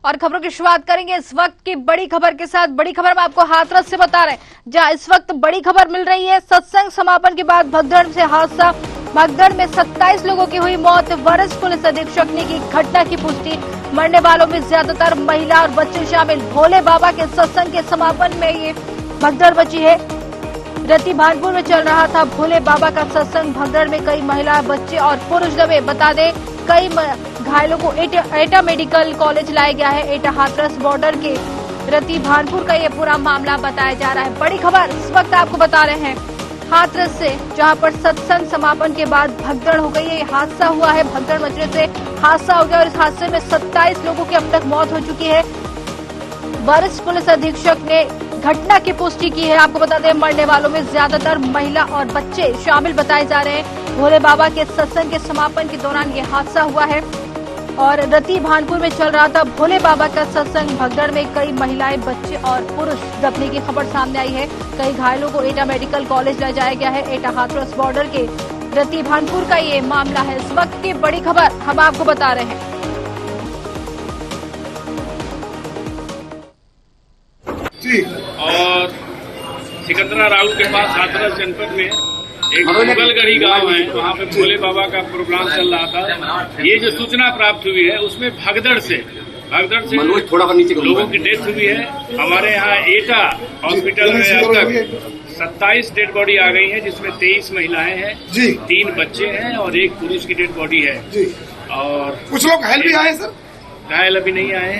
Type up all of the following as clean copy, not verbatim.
और खबरों की शुरुआत करेंगे इस वक्त की बड़ी खबर के साथ। बड़ी खबर में आपको हाथरस से बता रहे हैं, जहां इस वक्त बड़ी खबर मिल रही है। सत्संग समापन के बाद भगदड़ से हादसा। भगदड़ में 27 लोगों की हुई मौत। वरिष्ठ पुलिस अधीक्षक ने की घटना की पुष्टि। मरने वालों में ज्यादातर महिला और बच्चे शामिल। भोले बाबा के सत्संग के समापन में ये भगदड़ मची है। रति भानपुर में चल रहा था भोले बाबा का सत्संग। भगदड़ में कई महिला, बच्चे और पुरुष दबे। बता दें, कई घायलों को एटा मेडिकल कॉलेज लाया गया है। एटा हाथरस बॉर्डर के रति भानपुर का ये पूरा मामला बताया जा रहा है। बड़ी खबर इस वक्त आपको बता रहे हैं हाथरस से, जहां पर सत्संग समापन के बाद भगदड़ हो गई है। ये हादसा हुआ है, भगदड़ मचने से हादसा हो गया और इस हादसे में 27 लोगों की अब तक मौत हो चुकी है। वरिष्ठ पुलिस अधीक्षक ने घटना की पुष्टि की है। आपको बता दें, मरने वालों में ज्यादातर महिला और बच्चे शामिल बताए जा रहे हैं। भोले बाबा के सत्संग के समापन के दौरान ये हादसा हुआ है और रति भानपुर में चल रहा था भोले बाबा का सत्संग। भगदड़ में कई महिलाएं, बच्चे और पुरुष दबने की खबर सामने आई है। कई घायलों को एटा मेडिकल कॉलेज ले जाया गया है। एटा हाथरस बॉर्डर के रति भानपुर का ये मामला है। इस वक्त की बड़ी खबर हम आपको बता रहे हैं। और सिकंदरा राउत के पास हाथरस जनपद में एक मुगलगढ़ी गांव है, वहां पे भोले बाबा का प्रोग्राम चल रहा था। ये जो सूचना प्राप्त हुई है उसमें भगदड़ से लोगों की डेथ हुई है। हमारे यहाँ एटा हॉस्पिटल में अब तक 27 डेड बॉडी आ गई है, जिसमें 23 महिलाएं हैं, 3 बच्चे हैं और 1 पुरुष की डेड बॉडी है। और कुछ लोग घायल भी आए सर? घायल अभी नहीं आए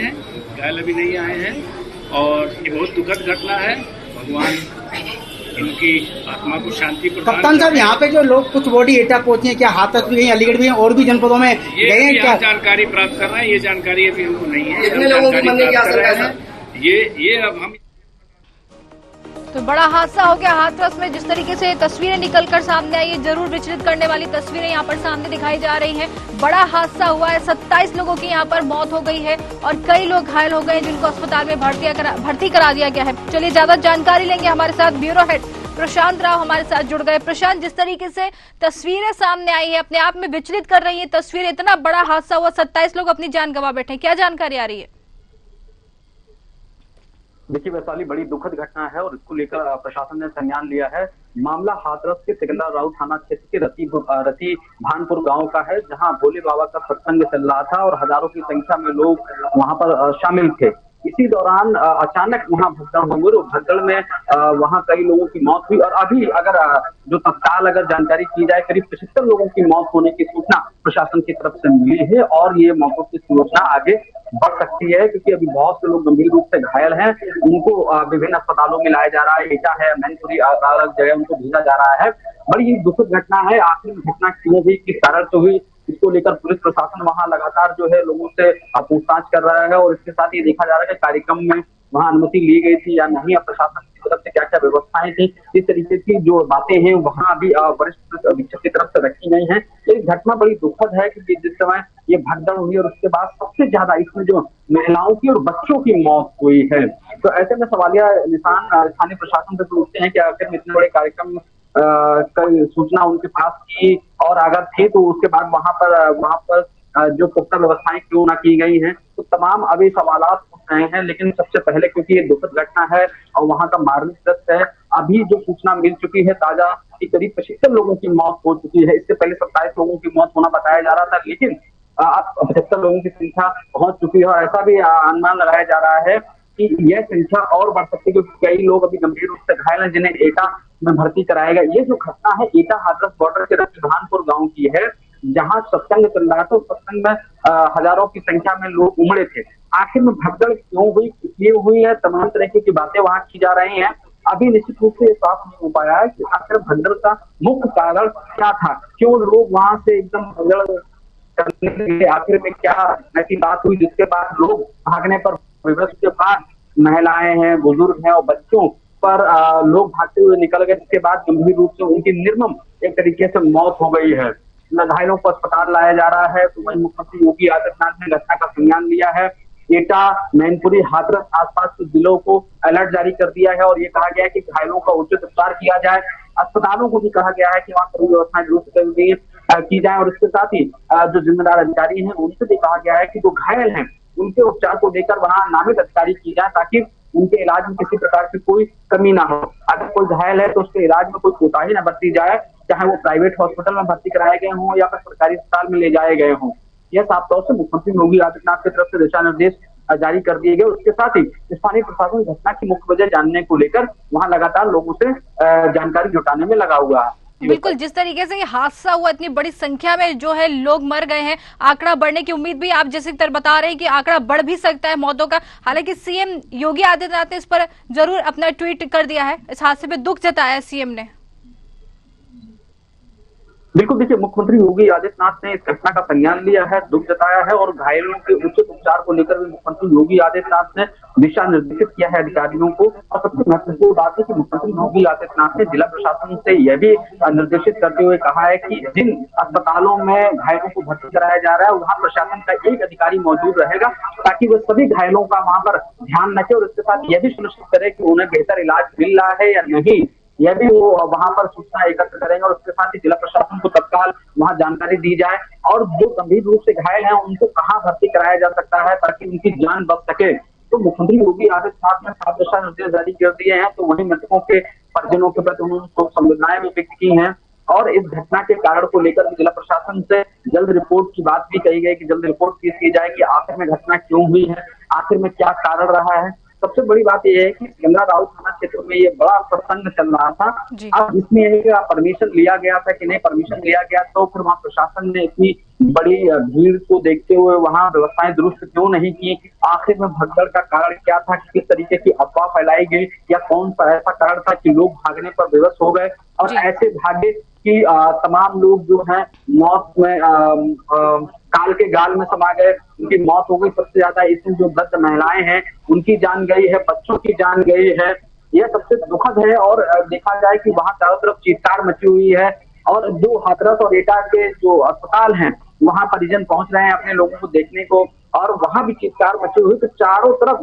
हैं और ये बहुत दुखद घटना है। भगवान इनकी आत्मा को शांति प्रदान। कप्तान साहब, यहाँ पे जो लोग कुछ बॉडी एटा पहुंची है, क्या हाथरस भी गई, अलीगढ़ भी है, और भी जनपदों में गए हैं क्या? जानकारी प्राप्त कर रहे हैं, ये जानकारी अभी हमको नहीं है। कितने लोगों की मरने की आशंका है? ये अब हम तो बड़ा हादसा हो गया हाथरस में। जिस तरीके से तस्वीरें निकलकर सामने आई है, जरूर विचलित करने वाली तस्वीरें यहाँ पर सामने दिखाई जा रही हैं। बड़ा हादसा हुआ है, 27 लोगों की यहाँ पर मौत हो गई है और कई लोग घायल हो गए, जिनको अस्पताल में भर्ती करा दिया गया है। चलिए ज्यादा जानकारी लेंगे, हमारे साथ ब्यूरो हेड प्रशांत राव हमारे साथ जुड़ गए। प्रशांत, जिस तरीके से तस्वीरें सामने आई है, अपने आप में विचलित कर रही है तस्वीर। इतना बड़ा हादसा हुआ, 27 लोग अपनी जान गंवा बैठे, क्या जानकारी आ रही है? देखिए वैशाली, बड़ी दुखद घटना है और इसको लेकर प्रशासन ने संज्ञान लिया है। मामला हाथरस के सिकंदरा राउत थाना क्षेत्र के रति भानपुर गांव का है, जहां भोले बाबा का सत्संग चल रहा था और हजारों की संख्या में लोग वहां पर शामिल थे। इसी दौरान अचानक वहां भगदड़ हो गई और भगदड़ में वहां कई लोगों की मौत हुई और अभी अगर जो तत्काल अगर जानकारी की जाए, करीब 75 लोगों की मौत होने की सूचना प्रशासन की तरफ से मिली है और ये मौतों की सूचना आगे बढ़ सकती है, क्योंकि अभी बहुत से लोग गंभीर रूप से घायल हैं। उनको विभिन्न अस्पतालों में लाया जा रहा है। एटा है, मैनपुरी, अलग अलग जगह उनको भेजा जा रहा है। बड़ी ही दुखद घटना है। आखिर घटना क्यों हुई, किस कारण से हुई, इसको लेकर पुलिस प्रशासन वहां लगातार जो है लोगों से पूछताछ कर रहा है और इसके साथ ये देखा जा रहा है कि कार्यक्रम में वहां अनुमति ली गई थी या नहीं, प्रशासन की तरफ से क्या क्या व्यवस्थाएं थी, इस तरीके की जो बातें हैं वहां अभी वरिष्ठ पुलिस अधीक्षक की तरफ से रखी गई हैं। ये घटना बड़ी दुखद है, क्योंकि जिस समय ये भगदड़ हुई और उसके बाद सबसे ज्यादा इसमें जो महिलाओं की और बच्चों की मौत हुई है, तो ऐसे में सवालिया निशान स्थानीय प्रशासन से उठते हैं कि आखिर इतने बड़े कार्यक्रम कई सूचना उनके पास की और अगर थी तो उसके बाद वहां पर जो पुख्ता व्यवस्थाएं क्यों ना की गई हैं, तो तमाम अभी सवालात उठ रहे हैं। लेकिन सबसे पहले, क्योंकि ये दुखद घटना है और वहां का मार्मिक सत्य है, अभी जो सूचना मिल चुकी है ताजा कि करीब 75 लोगों की मौत हो चुकी है। इससे पहले 27 लोगों की मौत होना बताया जा रहा था, लेकिन अब 75 लोगों की संख्या पहुंच चुकी है और ऐसा भी अनुमान लगाया जा रहा है कि यह संख्या और बढ़ सकती है, क्योंकि कई लोग अभी गंभीर रूप से घायल हैं, जिन्हें एटा में भर्ती कराया गया। ये जो घटना है एटा हाथरस बॉर्डर के रति भानपुर गांव की है, जहां सत्संग चल रहा था। सत्संग में हजारों की संख्या में लोग उमड़े थे। आखिर में भगदड़ क्यों हुई, किसलिए हुई है, तमाम तरह की बातें वहां की जा रही हैं। अभी निश्चित रूप से साफ नहीं हो पाया है कि आखिर भगदड़ का मुख्य कारण क्या था, क्यों लोग वहां से एकदम भगदड़ करने लगे, आखिर में क्या ऐसी बात हुई जिसके बाद लोग भागने पर विवश के बाद महिलाएं हैं, बुजुर्ग हैं और बच्चों पर लोग भागते हुए निकल गए, जिसके बाद गंभीर रूप से उनकी निर्मम एक तरीके से मौत हो गई है। घायलों को अस्पताल लाया जा रहा है। तो वही मुख्यमंत्री योगी आदित्यनाथ ने घटना का संज्ञान लिया है। एटा, मैनपुरी, हाथरस आसपास के जिलों को अलर्ट जारी कर दिया है और ये कहा गया है कि घायलों का उचित उपचार किया जाए। अस्पतालों को भी कहा गया है कि वहाँ सभी व्यवस्थाएं दुरुस्त की जाए और इसके साथ ही जो जिम्मेदार अधिकारी हैं उनसे भी कहा गया है कि जो घायल हैं उनके उपचार को लेकर वहां नामित अधिकारी की जाए, ताकि उनके इलाज में किसी प्रकार की कोई कमी ना हो। अगर कोई घायल है तो उसके इलाज में कोई कोताही न बरती जाए, चाहे वो प्राइवेट हॉस्पिटल में भर्ती कराए गए हों या फिर सरकारी अस्पताल में ले जाए गए हों। यह साफ तौर से मुख्यमंत्री योगी आदित्यनाथ की तरफ से दिशा निर्देश जारी कर दिए गए। उसके साथ ही स्थानीय प्रशासन घटना की मुख्य वजह जानने को लेकर वहां लगातार लोगों से जानकारी जुटाने में लगा हुआ है। बिल्कुल, जिस तरीके से ये हादसा हुआ, इतनी बड़ी संख्या में जो है लोग मर गए हैं, आंकड़ा बढ़ने की उम्मीद भी आप जैसे तरह बता रहे हैं कि आंकड़ा बढ़ भी सकता है मौतों का। हालांकि सीएम योगी आदित्यनाथ ने इस पर जरूर अपना ट्वीट कर दिया है, इस हादसे पे दुख जताया है सीएम ने। बिल्कुल, देखिए मुख्यमंत्री योगी आदित्यनाथ ने इस घटना का संज्ञान लिया है, दुख जताया है और घायलों के उचित उपचार को लेकर भी मुख्यमंत्री योगी आदित्यनाथ ने दिशा निर्देशित किया है अधिकारियों को। और सबसे महत्वपूर्ण बात है कि मुख्यमंत्री योगी आदित्यनाथ ने जिला प्रशासन से यह भी निर्देशित करते हुए कहा है कि जिन अस्पतालों में घायलों को भर्ती कराया जा रहा है वहां प्रशासन का एक अधिकारी मौजूद रहेगा, ताकि वो सभी घायलों का वहां पर ध्यान रखे और इसके साथ यह भी सुनिश्चित करे कि उन्हें बेहतर इलाज मिल रहा है या नहीं, यह भी वो वहां पर सूचना एकत्र करेंगे। और उसके साथ ही जिला प्रशासन को तत्काल वहां जानकारी दी जाए और जो गंभीर रूप से घायल हैं उनको कहां भर्ती कराया जा सकता है ताकि उनकी जान बच सके। तो मुख्यमंत्री योगी आदित्यनाथ ने साफ दिशा निर्देश जारी कर दिए हैं। तो वहीं मृतकों के परिजनों के प्रति उन्होंने शोक संवेदनाएं भी व्यक्त की हैं और इस घटना के कारण को लेकर जिला प्रशासन से जल्द रिपोर्ट की बात भी कही गई कि जल्द रिपोर्ट पेश की जाए कि आखिर में घटना क्यों हुई है, आखिर में क्या कारण रहा है। सबसे बड़ी बात यह है कि सिकंदरा राउत थाना क्षेत्र में ये बड़ा प्रसंग चल रहा था। अब इसमें परमिशन लिया गया था कि नहीं परमिशन लिया गया, तो फिर वहां प्रशासन ने इतनी बड़ी भीड़ को देखते हुए वहां व्यवस्थाएं दुरुस्त क्यों नहीं की, आखिर में भगदड़ का कारण क्या था, किस तरीके की अफवाह फैलाई गई या कौन सा ऐसा कारण था कि लोग भागने पर बेबस हो गए और ऐसे भागे कि तमाम लोग जो है मौत में काल के गाल में समा गए, उनकी मौत हो गई। सबसे ज्यादा इसमें जो वृद्ध महिलाएं हैं उनकी जान गई है, बच्चों की जान गई है, यह सबसे दुखद है। और देखा जाए कि वहां चारों तरफ चीत्कार मची हुई है और जो हाथरस और एटा के जो अस्पताल हैं वहां परिजन पहुंच रहे हैं अपने लोगों को देखने को और वहां भी चीत्कार मची हुई। तो चारों तरफ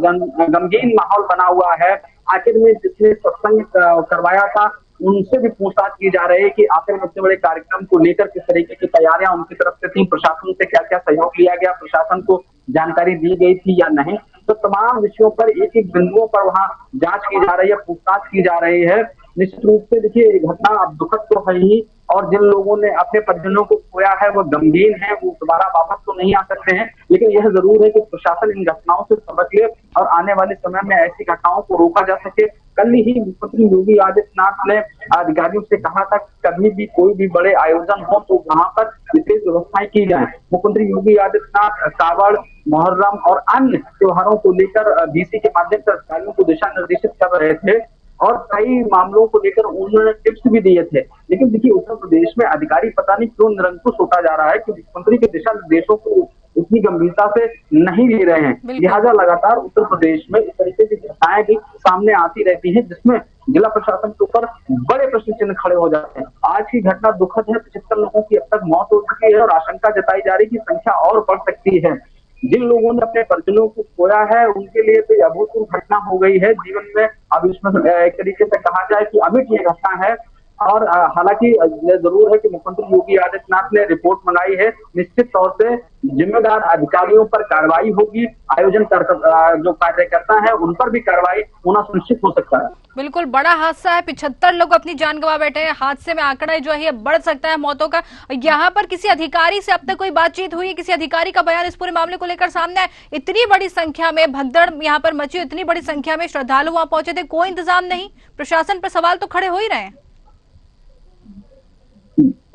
गमगीन माहौल बना हुआ है। आखिर में जिसने सत्संग करवाया था उनसे भी पूछताछ की जा रही है कि आखिर में इतने बड़े कार्यक्रम को लेकर किस तरीके की तैयारियां उनकी तरफ से थी, प्रशासन से क्या क्या सहयोग लिया गया, प्रशासन को जानकारी दी गई थी या नहीं। तो तमाम विषयों पर एक एक बिंदुओं पर वहां जांच की जा रही है, पूछताछ की जा रही है। निश्चित रूप से देखिए घटना अब दुखद तो है ही और जिन लोगों ने अपने परिजनों को खोया है वो गमगीन है, वो दोबारा वापस तो नहीं आ सकते हैं, लेकिन यह जरूर है कि प्रशासन इन घटनाओं से सबक ले और आने वाले समय में ऐसी घटनाओं को रोका जा सके। कल ही मुख्यमंत्री योगी आदित्यनाथ ने अधिकारियों से कहा था कि कभी भी कोई भी बड़े आयोजन हो तो वहां पर विशेष व्यवस्थाएं की जाए। मुख्यमंत्री योगी आदित्यनाथ कावड़, मुहर्रम और अन्य त्योहारों को लेकर डीसी के माध्यम से अधिकारियों को दिशा निर्देशित कर रहे थे और कई मामलों को लेकर उन्होंने टिप्स भी दिए थे। लेकिन देखिए उत्तर प्रदेश में अधिकारी पता नहीं क्यों निरंकुश होता जा रहा है कि मुख्यमंत्री के दिशा निर्देशों को उतनी गंभीरता से नहीं ले रहे हैं। लिहाजा लगातार उत्तर प्रदेश में इस तरीके की घटनाएं भी सामने आती रहती हैं जिसमें जिला प्रशासन के ऊपर बड़े प्रश्न चिन्ह खड़े हो जाते हैं। आज की घटना दुखद है, 75 लोगों की अब तक मौत हो चुकी है और आशंका जताई जा रही है कि संख्या और बढ़ सकती है। जिन लोगों ने अपने परिजनों को खोया है उनके लिए तो अभूतपूर्व घटना हो गई है जीवन में। अब इसमें एक तरीके से कहा जाए कि अमिट ये घटना है और हालांकि यह जरूर है कि मुख्यमंत्री योगी आदित्यनाथ ने रिपोर्ट मंगाई है। निश्चित तौर से जिम्मेदार अधिकारियों पर कार्रवाई होगी, आयोजन जो कार्यकर्ता है उन पर भी कार्रवाई होना सुनिश्चित हो सकता है। बिल्कुल बड़ा हादसा है, 75 लोग अपनी जान गंवा बैठे हैं। हादसे में आंकड़ा जो है बढ़ सकता है मौतों का। यहाँ पर किसी अधिकारी से अब तक कोई बातचीत हुई, किसी अधिकारी का बयान इस पूरे मामले को लेकर सामने आए? इतनी बड़ी संख्या में भगदड़ यहाँ पर मची, इतनी बड़ी संख्या में श्रद्धालु वहां पहुंचे थे, कोई इंतजाम नहीं, प्रशासन पर सवाल तो खड़े हो ही रहे हैं।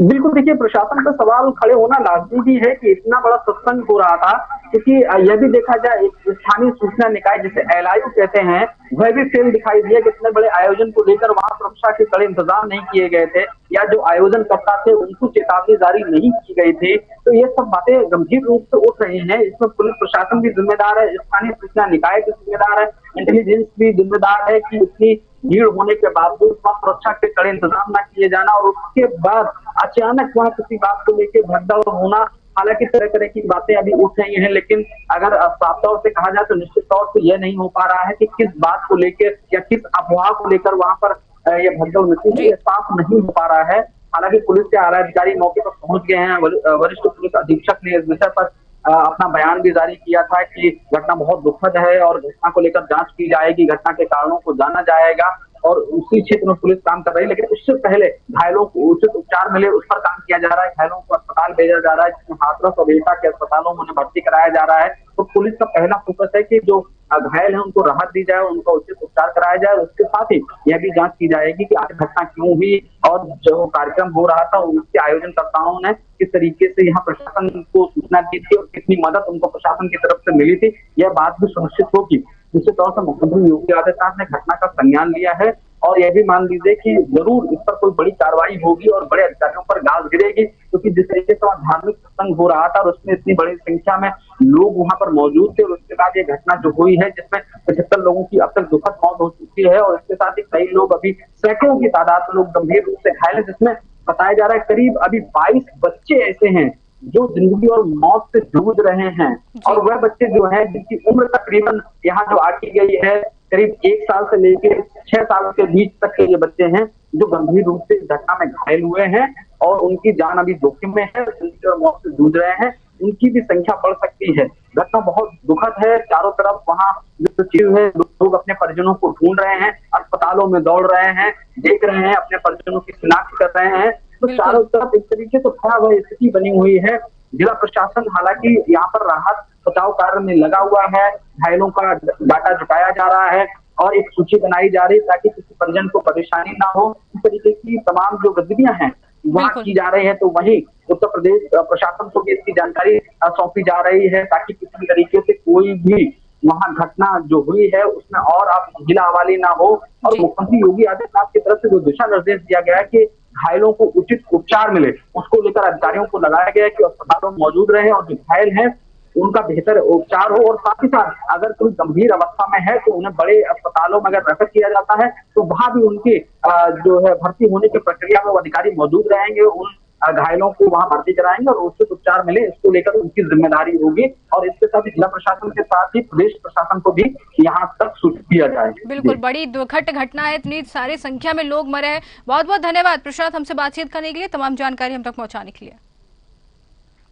बिल्कुल, देखिए प्रशासन पर सवाल खड़े होना लाजमी भी है कि इतना बड़ा सत्संग हो रहा था, क्योंकि यह भी देखा जाए स्थानीय सूचना निकाय जिसे एलआईयू कहते हैं वह भी फेल दिखाई दिया कि इतने बड़े आयोजन को लेकर वहां सुरक्षा के कड़े इंतजाम नहीं किए गए थे या जो आयोजन करता थे उनको चेतावनी जारी नहीं की गई थी। तो ये सब बातें गंभीर रूप से उठ रही हैं। इसमें पुलिस प्रशासन भी जिम्मेदार है, स्थानीय सूचना निकाय भी जिम्मेदार है, इंटेलिजेंस भी जिम्मेदार है कि इतनी भीड़ होने के बावजूद वहां सुरक्षा के कड़े इंतजाम न किए जाना और उसके बाद अचानक वहां किसी बात को लेकर भगदड़ होना। हालांकि तरह तरह की बातें अभी उठ रही हैं, लेकिन अगर साफ तौर से कहा जाए तो निश्चित तौर से यह नहीं हो पा रहा है कि किस बात को लेकर या किस अफवाह को लेकर वहां पर यह भगदड़ मची है, यह साफ नहीं हो पा रहा है। हालांकि पुलिस के आला अधिकारी मौके पर पहुंच गए हैं, वरिष्ठ पुलिस अधीक्षक ने इस विषय पर अपना बयान भी जारी किया था कि घटना बहुत दुखद है और घटना को लेकर जांच की जाएगी, घटना के कारणों को जाना जाएगा और उसी क्षेत्र में पुलिस काम कर रही है। लेकिन उससे पहले घायलों को उचित उपचार मिले उस पर काम किया जा रहा है। घायलों को अस्पताल भेजा जा रहा है, जिसमें हाथरस और एटा के अस्पतालों में उन्हें भर्ती कराया जा रहा है। तो पुलिस का पहला फोकस है कि जो घायल है उनको राहत दी जाए, उनका उचित उपचार कराया जाए। उसके साथ ही यह भी जांच की जाएगी कि आखिर घटना क्यों हुई और जो कार्यक्रम हो रहा था उसके आयोजनकर्ताओं ने किस तरीके से यहाँ प्रशासन को सूचना दी थी और कितनी मदद उनको प्रशासन की तरफ से मिली थी, यह बात भी सुनिश्चित होगी। निश्चित तौर से मुख्यमंत्री योगी आदित्यनाथ ने घटना का संज्ञान लिया है और यह भी मान लीजिए कि जरूर इस पर कोई बड़ी कार्रवाई होगी और बड़े अधिकारियों पर गाज गिरेगी, क्योंकि जिस तरीके से वहाँ धार्मिक सत्संग हो रहा था और उसमें इतनी बड़ी संख्या में लोग वहां पर मौजूद थे और उसके बाद ये घटना जो हुई है जिसमें 75 लोगों की अब तक दुखद मौत हो चुकी है और इसके साथ ही कई लोग अभी सैकड़ों की तादाद में लोग गंभीर रूप से घायल है, जिसमें बताया जा रहा है करीब अभी 22 बच्चे ऐसे हैं जो जिंदगी और मौत से जूझ रहे हैं। और वह बच्चे जो हैं जिनकी उम्र तकरीबन यहाँ जो आकी गई है करीब 1 साल से लेकर 6 साल के बीच तक के ये बच्चे हैं जो गंभीर रूप से घटना में घायल हुए हैं और उनकी जान अभी जोखिम में है, जिंदगी और मौत से जूझ रहे हैं, उनकी भी संख्या बढ़ सकती है। घटना बहुत दुखद है, चारों तरफ वहाँ जो चीज है लोग अपने परिजनों को ढूंढ रहे हैं, अस्पतालों में दौड़ रहे हैं, देख रहे हैं, अपने परिजनों की शिनाख्त कर रहे हैं। तो चारों तरफ एक तरीके से भयावह स्थिति बनी हुई है। जिला प्रशासन हालांकि यहाँ पर राहत बचाव कार्य में लगा हुआ है, घायलों का डाटा जुटाया जा रहा है और एक सूची बनाई जा रही है ताकि किसी परिजन को परेशानी ना हो। इस तरीके की तमाम जो गतिविधियां हैं वहाँ की जा रही है। तो वहीं उत्तर प्रदेश प्रशासन को भी इसकी जानकारी सौंपी जा रही है ताकि किसी भी तरीके से कोई भी वहाँ घटना जो हुई है उसमें और अब जिला हवाली ना हो। और मुख्यमंत्री योगी आदित्यनाथ की तरफ से जो दिशा निर्देश दिया गया है कि घायलों को उचित उपचार मिले, उसको लेकर अधिकारियों को लगाया गया है कि अस्पतालों में मौजूद रहे और जो घायल हैं उनका बेहतर उपचार हो और साथ ही साथ अगर कोई गंभीर अवस्था में है तो उन्हें बड़े अस्पतालों में अगर रेफर किया जाता है तो वहां भी उनकी जो है भर्ती होने की प्रक्रिया में वो अधिकारी मौजूद रहेंगे, उन घायलों को वहां भर्ती कराएंगे और उचित उपचार मिले इसको लेकर उनकी जिम्मेदारी होगी। और इसके साथ जिला प्रशासन के साथ ही प्रदेश प्रशासन को भी यहाँ तक सूचित किया जाए। बिल्कुल, बड़ी दुखद घटना है, इतनी सारी संख्या में लोग मरे हैं। बहुत बहुत धन्यवाद प्रशांत हमसे बातचीत करने के लिए, तमाम जानकारी हम तक पहुँचाने के लिए।